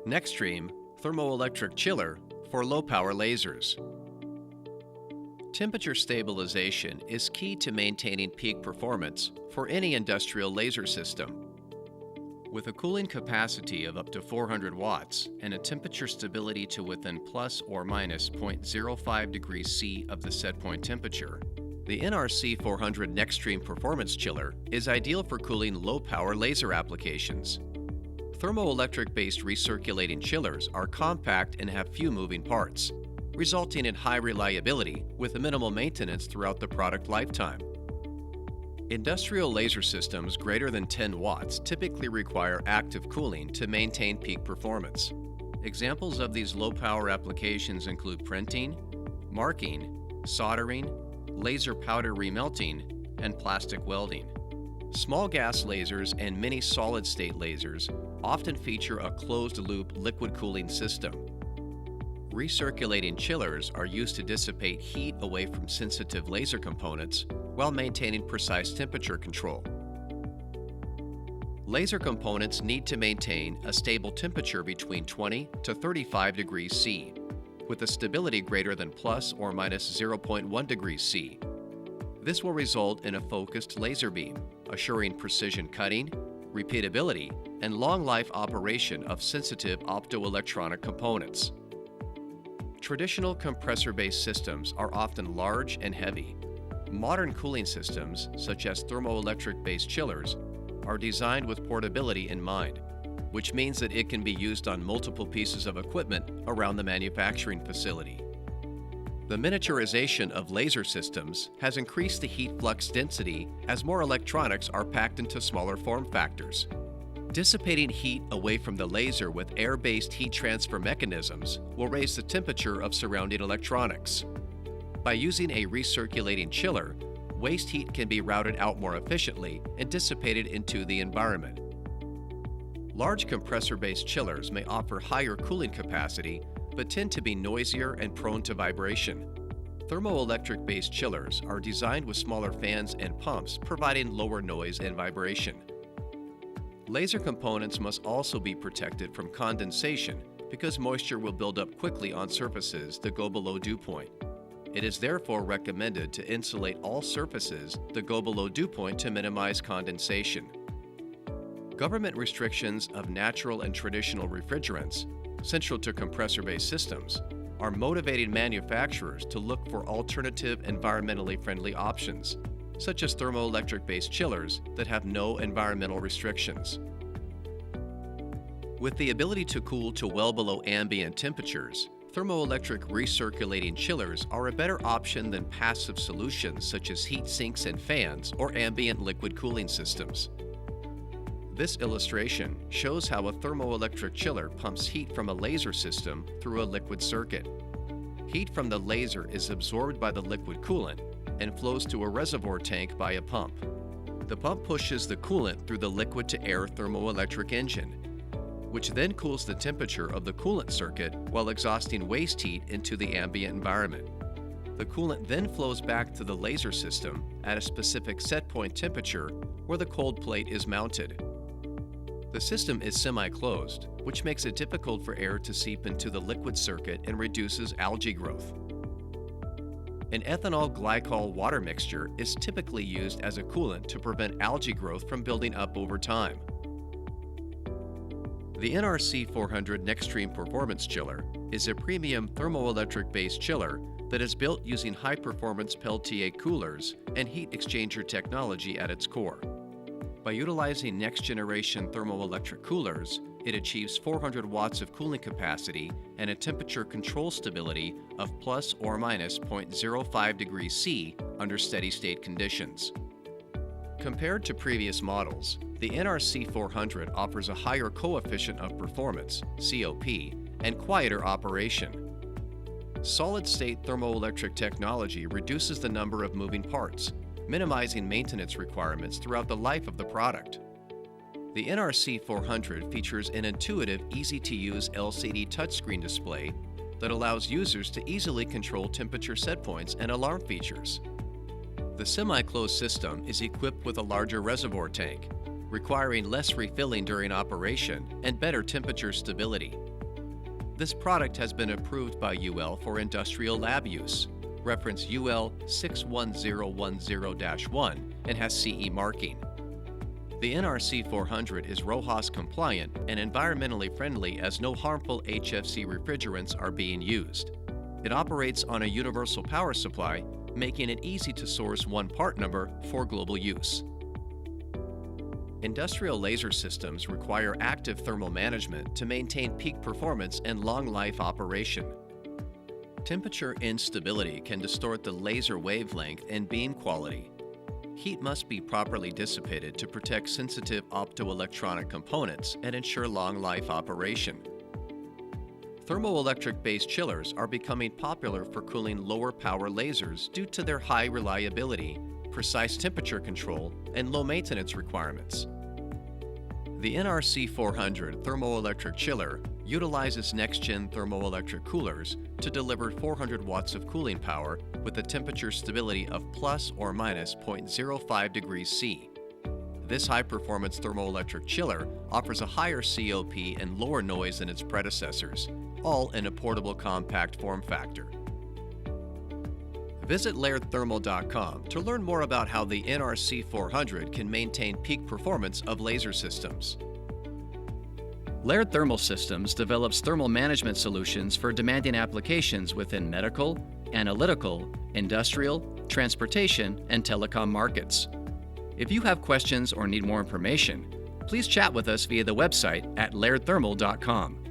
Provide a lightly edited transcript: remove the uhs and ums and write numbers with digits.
Nextreme thermoelectric chiller for low-power lasers. Temperature stabilization is key to maintaining peak performance for any industrial laser system. With a cooling capacity of up to 400 watts and a temperature stability to within plus or minus 0.05 degrees C of the set point temperature, the NRC 400 Nextreme Performance Chiller is ideal for cooling low-power laser applications. Thermoelectric-based recirculating chillers are compact and have few moving parts, resulting in high reliability with minimal maintenance throughout the product lifetime. Industrial laser systems greater than 10 watts typically require active cooling to maintain peak performance. Examples of these low-power applications include printing, marking, soldering, laser powder remelting, and plastic welding. Small gas lasers and many solid-state lasers often feature a closed-loop liquid cooling system. Recirculating chillers are used to dissipate heat away from sensitive laser components while maintaining precise temperature control. Laser components need to maintain a stable temperature between 20 to 35 degrees C, with a stability greater than plus or minus 0.1 degrees C. This will result in a focused laser beam, assuring precision cutting, repeatability, and long-life operation of sensitive optoelectronic components. Traditional compressor-based systems are often large and heavy. Modern cooling systems, such as thermoelectric-based chillers, are designed with portability in mind, which means that it can be used on multiple pieces of equipment around the manufacturing facility. The miniaturization of laser systems has increased the heat flux density as more electronics are packed into smaller form factors. Dissipating heat away from the laser with air-based heat transfer mechanisms will raise the temperature of surrounding electronics. By using a recirculating chiller, waste heat can be routed out more efficiently and dissipated into the environment. Large compressor-based chillers may offer higher cooling capacity, but tend to be noisier and prone to vibration. Thermoelectric-based chillers are designed with smaller fans and pumps, providing lower noise and vibration. Laser components must also be protected from condensation because moisture will build up quickly on surfaces that go below dew point. It is therefore recommended to insulate all surfaces that go below dew point to minimize condensation. Government restrictions of natural and traditional refrigerants, central to compressor-based systems, are motivating manufacturers to look for alternative environmentally friendly options, such as thermoelectric-based chillers that have no environmental restrictions. With the ability to cool to well below ambient temperatures, thermoelectric recirculating chillers are a better option than passive solutions such as heat sinks and fans or ambient liquid cooling systems. This illustration shows how a thermoelectric chiller pumps heat from a laser system through a liquid circuit. Heat from the laser is absorbed by the liquid coolant and flows to a reservoir tank by a pump. The pump pushes the coolant through the liquid-to-air thermoelectric engine, which then cools the temperature of the coolant circuit while exhausting waste heat into the ambient environment. The coolant then flows back to the laser system at a specific set point temperature where the cold plate is mounted. The system is semi-closed, which makes it difficult for air to seep into the liquid circuit and reduces algae growth. An ethanol glycol water mixture is typically used as a coolant to prevent algae growth from building up over time. The NRC 400 Nextreme Performance Chiller is a premium thermoelectric-based chiller that is built using high-performance Peltier coolers and heat exchanger technology at its core. By utilizing next-generation thermoelectric coolers, it achieves 400 watts of cooling capacity and a temperature control stability of plus or minus 0.05 degrees C under steady-state conditions. Compared to previous models, the NRC 400 offers a higher coefficient of performance, COP, and quieter operation. Solid-state thermoelectric technology reduces the number of moving parts, minimizing maintenance requirements throughout the life of the product. The NRC 400 features an intuitive, easy-to-use LCD touchscreen display that allows users to easily control temperature set points and alarm features. The semi-closed system is equipped with a larger reservoir tank, requiring less refilling during operation and better temperature stability. This product has been approved by UL for industrial lab use, reference UL 61010-1, and has CE marking. The NRC 400 is RoHS compliant and environmentally friendly as no harmful HFC refrigerants are being used. It operates on a universal power supply, making it easy to source one part number for global use. Industrial laser systems require active thermal management to maintain peak performance and long life operation. Temperature instability can distort the laser wavelength and beam quality. Heat must be properly dissipated to protect sensitive optoelectronic components and ensure long life operation. Thermoelectric-based chillers are becoming popular for cooling lower power lasers due to their high reliability, precise temperature control, and low maintenance requirements. The NRC 400 thermoelectric chiller utilizes next-gen thermoelectric coolers to deliver 400 watts of cooling power with a temperature stability of plus or minus 0.05 degrees C. This high-performance thermoelectric chiller offers a higher COP and lower noise than its predecessors, all in a portable compact form factor. Visit LairdThermal.com to learn more about how the NRC 400 can maintain peak performance of laser systems. Laird Thermal Systems develops thermal management solutions for demanding applications within medical, analytical, industrial, transportation, and telecom markets. If you have questions or need more information, please chat with us via the website at LairdThermal.com.